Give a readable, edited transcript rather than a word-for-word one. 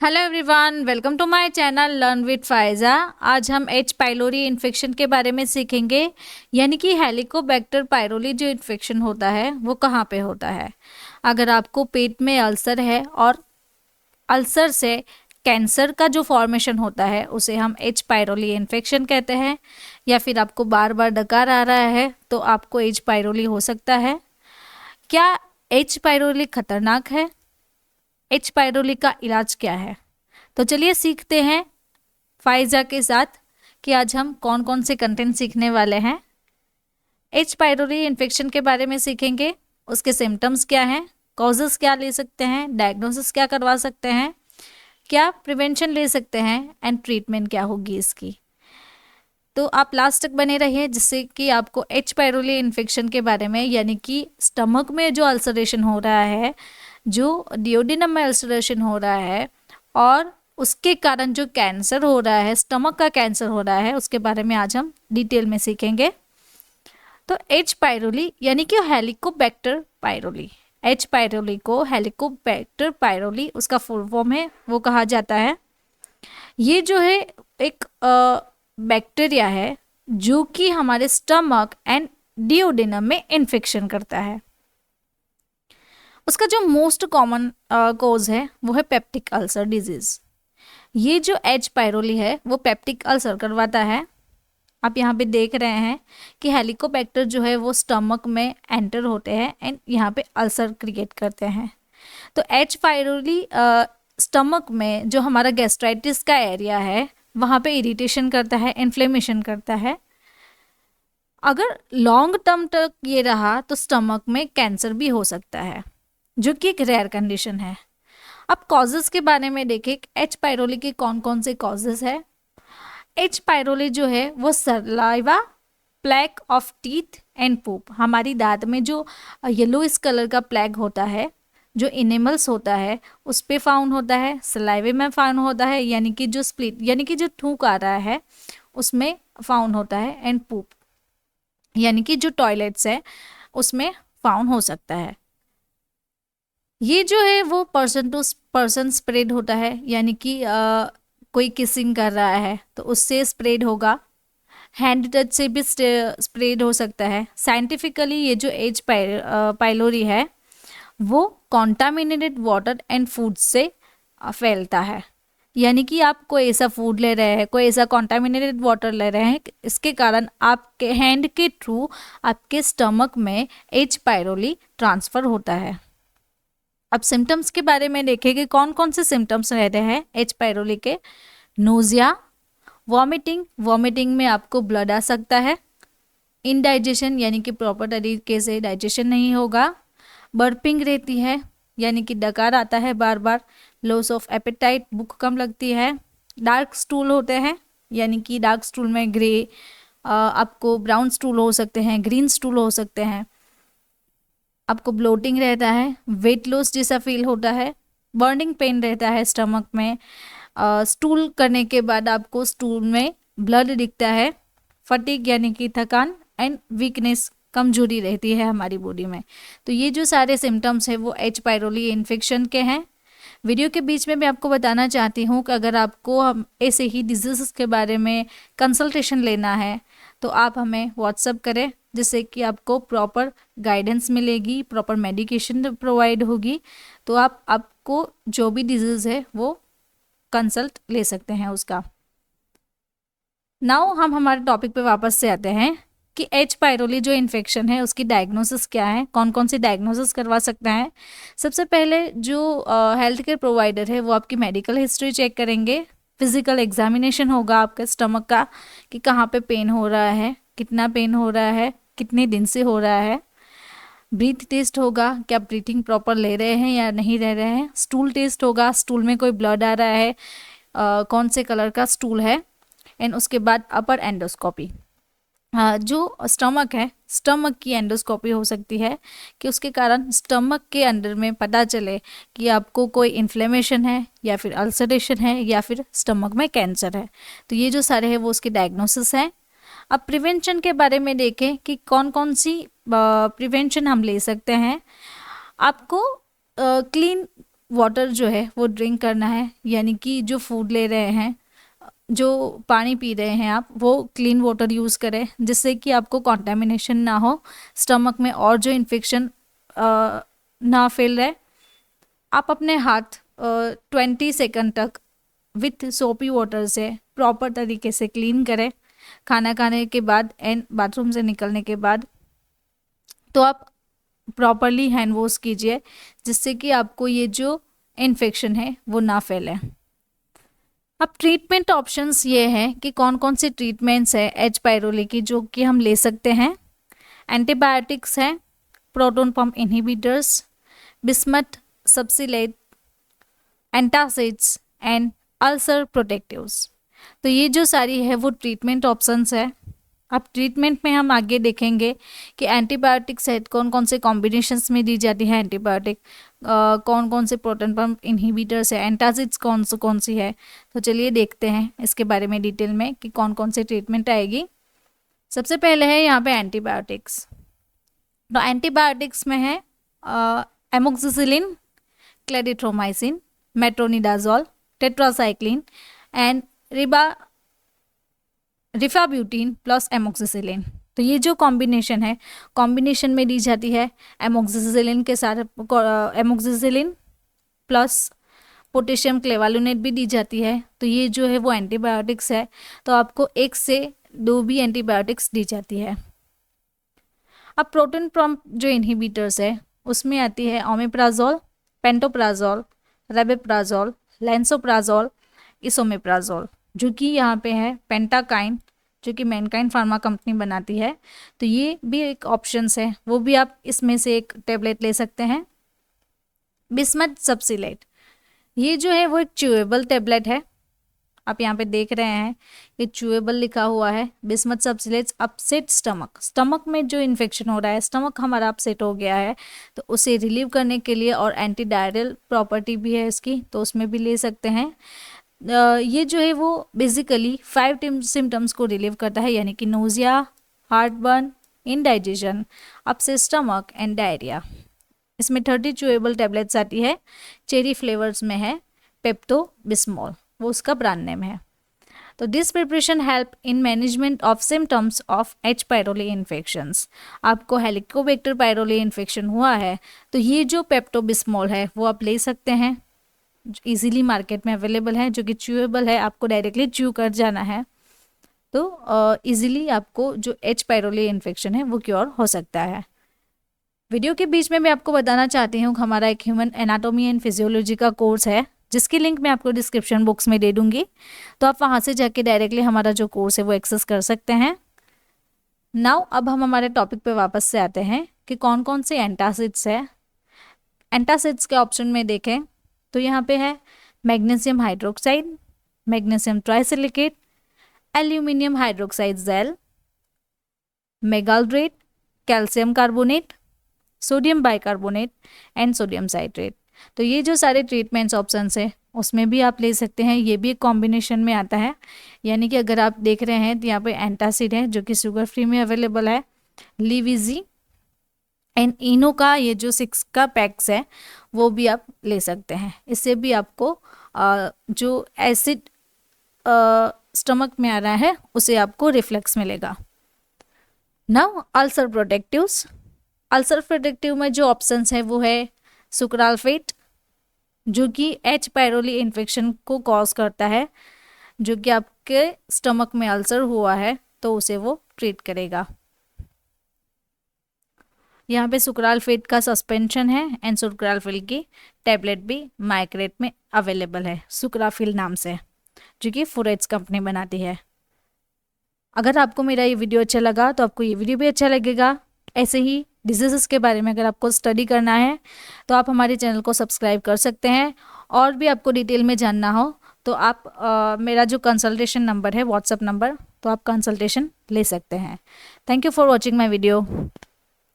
Hello everyone, welcome to my channel learn with Faiza. आज हम H pylori infection के बारे में सीखेंगे, यानी कि हेलिकोबैक्टर पायरोली जो इन्फेक्शन होता है वो कहाँ पे होता है। अगर आपको पेट में अल्सर है और अल्सर से कैंसर का जो फॉर्मेशन होता है उसे हम एच पायरोली इन्फेक्शन कहते हैं, या फिर आपको बार बार डकार आ रहा है तो आपको एच पायरोली हो सकता है। क्या एच पायरोली खतरनाक है? एच पायरोली का इलाज क्या है? तो चलिए सीखते हैं फाइजा के साथ कि आज हम कौन कौन से कंटेंट सीखने वाले हैं। एच पायरोली इन्फेक्शन के बारे में सीखेंगे, उसके सिम्टम्स क्या हैं, कॉजेस क्या ले सकते हैं, डायग्नोसिस क्या करवा सकते हैं, क्या प्रिवेंशन ले सकते हैं एंड ट्रीटमेंट क्या होगी इसकी। तो आप लास्ट तक बने रहिए, जिससे कि आपको एच पायरोली इन्फेक्शन के बारे में, यानी कि स्टमक में जो अल्सरेशन हो रहा है, जो डिओडिनम में अल्सरेशन हो रहा है और उसके कारण जो कैंसर हो रहा है, स्टमक का कैंसर हो रहा है, उसके बारे में आज हम डिटेल में सीखेंगे। तो एच पायरोली यानी कि हेलिकोबैक्टर पायरोली, एच पायरोली को हेलिकोबैक्टर पायरोली उसका फुल फॉर्म है, वो कहा जाता है। ये जो है एक बैक्टीरिया है जो कि हमारे स्टमक एंड डिओडिनम में इन्फेक्शन करता है। उसका जो मोस्ट कॉमन कोज है वो है पेप्टिक अल्सर डिजीज। ये जो एच पायरोली है वो पेप्टिक अल्सर करवाता है। आप यहाँ पे देख रहे हैं कि हेलिकोबैक्टर जो है वो स्टमक में एंटर होते हैं एंड यहाँ पे अल्सर क्रिएट करते हैं। तो एच पायरोली स्टमक में जो हमारा गैस्ट्राइटिस का एरिया है वहाँ पे इरिटेशन करता है, इन्फ्लेमेशन करता है। अगर लॉन्ग टर्म तक ये रहा तो स्टमक में कैंसर भी हो सकता है, जो कि एक रेयर कंडीशन है। अब कॉजेस के बारे में देखें, एच पायरोली के कौन कौन से कॉजेस है। एच पायरोली जो है वो saliva, plaque of teeth and poop, हमारी दांत में जो येलो इस कलर का प्लैक होता है, जो इनेमल्स होता है उस पे फाउंड होता है, सलाइवे में फाउंड होता है, यानी कि जो स्प्लिट यानी कि जो थूक आ रहा है उसमें फाउंड होता है, एंड पूप यानी कि जो टॉयलेट्स है उसमें फाउंड हो सकता है। ये जो है वो पर्सन टू पर्सन स्प्रेड होता है, यानी कि कोई किसिंग कर रहा है तो उससे स्प्रेड होगा, हैंड टच से भी स्प्रेड हो सकता है। साइंटिफिकली ये जो एच पायलोरी है वो कॉन्टामिनेटेड वाटर एंड फूड से फैलता है, यानी कि आप कोई ऐसा फूड ले रहे हैं, कोई ऐसा कॉन्टामिनेटेड वाटर ले रहे हैं, इसके कारण आपके हैंड के थ्रू आपके स्टमक में एच पायरोली ट्रांसफ़र होता है। अब सिम्टम्स के बारे में देखें कि कौन कौन से सिम्टम्स रहते हैं एच पायरोली के। नोजिया, वॉमिटिंग, वॉमिटिंग में आपको ब्लड आ सकता है, इनडाइजेशन यानी कि प्रॉपर तरीके से डाइजेशन नहीं होगा, बर्पिंग रहती है यानी कि डकार आता है बार बार, लॉस ऑफ एपेटाइट, भूख कम लगती है, डार्क स्टूल होते हैं यानी कि डार्क स्टूल में ग्रे, आपको ब्राउन स्टूल हो सकते हैं, ग्रीन स्टूल हो सकते हैं, आपको ब्लोटिंग रहता है, वेट लॉस जैसा फील होता है, बर्निंग पेन रहता है स्टमक में, स्टूल करने के बाद आपको स्टूल में ब्लड दिखता है, फटीग यानी कि थकान एंड वीकनेस, कमजोरी रहती है हमारी बॉडी में। तो ये जो सारे सिम्टम्स हैं वो एच पायरोली इन्फेक्शन के हैं। वीडियो के बीच में मैं आपको बताना चाहती हूँ कि अगर आपको हम ऐसे ही डिजीज़ के बारे में कंसल्टेशन लेना है तो आप हमें व्हाट्सअप करें, जिससे कि आपको प्रॉपर गाइडेंस मिलेगी, प्रॉपर मेडिकेशन प्रोवाइड होगी, तो आपको जो भी डिजीज़ है वो कंसल्ट ले सकते हैं उसका। नाउ हम हमारे टॉपिक पे वापस से आते हैं कि एच पायरोली जो इन्फेक्शन है उसकी डायग्नोसिस क्या है, कौन कौन सी डायग्नोसिस करवा सकते हैं। सबसे पहले जो हेल्थ केयर प्रोवाइडर है वो आपकी मेडिकल हिस्ट्री चेक करेंगे, फिजिकल एग्जामिनेशन होगा आपके स्टमक का कि कहाँ पे पेन हो रहा है, कितना पेन हो रहा है, कितने दिन से हो रहा है। ब्रीथ टेस्ट होगा कि आप ब्रीथिंग प्रॉपर ले रहे हैं या नहीं ले रहे हैं। स्टूल टेस्ट होगा, स्टूल में कोई ब्लड आ रहा है, कौन से कलर का स्टूल है, एंड उसके बाद अपर एंडोस्कोपी, जो स्टमक है, स्टमक की एंडोस्कोपी हो सकती है कि उसके कारण स्टमक के अंदर में पता चले कि आपको कोई इन्फ्लेमेशन है या फिर अल्सरेशन है या फिर स्टमक में कैंसर है। तो ये जो सारे हैं वो उसकी डायग्नोसिस है। अब प्रिवेंशन के बारे में देखें कि कौन कौन सी प्रिवेंशन हम ले सकते हैं। आपको क्लीन वाटर जो है वो ड्रिंक करना है, यानी कि जो फूड ले रहे हैं, जो पानी पी रहे हैं आप, वो क्लीन वाटर यूज़ करें, जिससे कि आपको कॉन्टेमिनेशन ना हो स्टमक में और जो इन्फेक्शन ना फैल रहे। आप अपने हाथ 20 सेकंड तक विथ सोपी वाटर से प्रॉपर तरीके से क्लीन करें खाना खाने के बाद एंड बाथरूम से निकलने के बाद। तो आप प्रॉपरली हैंड वॉश कीजिए, जिससे कि आपको ये जो इन्फेक्शन है वो ना फैले। अब ट्रीटमेंट ऑप्शंस ये हैं कि कौन कौन से ट्रीटमेंट्स है एच पायरोली की जो कि हम ले सकते हैं। एंटीबायोटिक्स हैं, proton pump inhibitors, bismuth subsalicylate, antacids and ulcer protectives. तो ये जो सारी है वो ट्रीटमेंट ऑप्शंस है। अब ट्रीटमेंट में हम आगे देखेंगे कि एंटीबायोटिक्स है कौन कौन से कॉम्बिनेशंस में दी जाती है एंटीबायोटिक, कौन कौन से प्रोटॉन पंप इनहिबिटर्स है, एंटासिड्स कौन सी है। तो चलिए देखते हैं इसके बारे में डिटेल में कि कौन कौन से ट्रीटमेंट आएगी। सबसे पहले है यहाँ पे एंटीबायोटिक्स। तो एंटीबायोटिक्स में है amoxicillin, clarithromycin, metronidazole, tetracycline and rifabutin plus amoxicillin. तो ये जो कॉम्बिनेशन है, कॉम्बिनेशन में दी जाती है एमोक्सिसिलिन के साथ एमोक्सिसिलिन प्लस पोटेशियम क्लेवालुनेट भी दी जाती है। तो ये जो है वो एंटीबायोटिक्स है। तो आपको 1 से 2 भी एंटीबायोटिक्स दी जाती है। अब प्रोटॉन पंप जो इनहिबिटर्स है उसमें आती है ओमेप्राजोल, पेंटोप्राजोल, रेबेप्राजोल, लेंसोप्राजोल, इसोमेप्राजोल, जो कि यहाँ पे है पेंटाकाइन, जो कि मैनकाइन फार्मा कंपनी बनाती है। तो ये भी एक ऑप्शंस है, वो भी आप इसमें से एक टेबलेट ले सकते हैं। बिस्मथ सब्सिलेट, ये जो है वो एक च्यूएबल टेबलेट है। आप यहाँ पे देख रहे हैं ये च्यूएबल लिखा हुआ है। बिस्मथ सब्सिलेट्स अपसेट स्टमक में जो इन्फेक्शन हो रहा है, स्टमक हमारा अपसेट हो गया है, तो उसे रिलीव करने के लिए, और एंटी डायरियल प्रॉपर्टी भी है इसकी, तो उसमें भी ले सकते हैं। ये जो है वो बेसिकली 5 सिम्टम्स को रिलीव करता है, यानी कि nausea, heartburn, indigestion, upset stomach and diarrhoea. इसमें 30 च्यूएबल टेबलेट्स आती है। चेरी फ्लेवर्स में है पेप्टो बिस्मोल, वो उसका ब्रांड नेम है। तो this preparation help in management of symptoms of H pylori infections. आपको हेलिकोबैक्टर पायरोली इन्फेक्शन हुआ है तो ये जो पेप्टोबिस्मोल है वो आप ले सकते हैं, इजीली मार्केट में अवेलेबल है, जो कि च्यूएबल है, आपको डायरेक्टली च्यू कर जाना है। तो इजीली आपको जो एच पायरोली इन्फेक्शन है वो क्योर हो सकता है। वीडियो के बीच में मैं आपको बताना चाहती हूँ हमारा एक ह्यूमन एनाटॉमी एंड फिजियोलॉजी का कोर्स है, जिसकी लिंक मैं आपको डिस्क्रिप्शन बॉक्स में दे दूंगी, तो आप वहाँ से जाके डायरेक्टली हमारा जो कोर्स है वो एक्सेस कर सकते हैं। नाउ अब हम हमारे टॉपिक पे वापस से आते हैं कि कौन कौन से एंटासिड्स है। एंटासिड्स के ऑप्शन में देखें तो यहाँ पे है magnesium hydroxide, magnesium trisilicate, aluminium hydroxide gel, मेगाल्ड्रेट, calcium carbonate, sodium bicarbonate and sodium citrate. तो ये जो सारे ट्रीटमेंट्स ऑप्शंस है उसमें भी आप ले सकते हैं, ये भी एक कॉम्बिनेशन में आता है। यानी कि अगर आप देख रहे हैं तो यहाँ पे एंटासिड है जो कि शुगर फ्री में अवेलेबल है, लिविजी एंड इनो का ये जो 6 का पैक्स है वो भी आप ले सकते हैं। इससे भी आपको जो एसिड स्टमक में आ रहा है उसे आपको रिफ्लेक्स मिलेगा। Now ulcer protectives. Ulcer protective में जो ऑप्शंस है वो है सुक्राल्फेट, जो कि एच पायरोली इन्फेक्शन को कॉज करता है, जो कि आपके स्टमक में अल्सर हुआ है तो उसे वो ट्रीट करेगा। यहाँ पे सुक्राल्फेट का सस्पेंशन है एंड सुक्राल्फिल की टैबलेट भी मार्केट में अवेलेबल है सुक्राफिल नाम से, जो कि फॉरेस्ट कंपनी बनाती है। अगर आपको मेरा ये वीडियो अच्छा लगा तो आपको ये वीडियो भी अच्छा लगेगा। ऐसे ही डिजीज़ेस के बारे में अगर आपको स्टडी करना है तो आप हमारे चैनल को सब्सक्राइब कर सकते हैं, और भी आपको डिटेल में जानना हो तो आप मेरा जो कंसल्टेशन नंबर है व्हाट्सएप नंबर, तो आप कंसल्टेशन ले सकते हैं। Thank you for watching my video.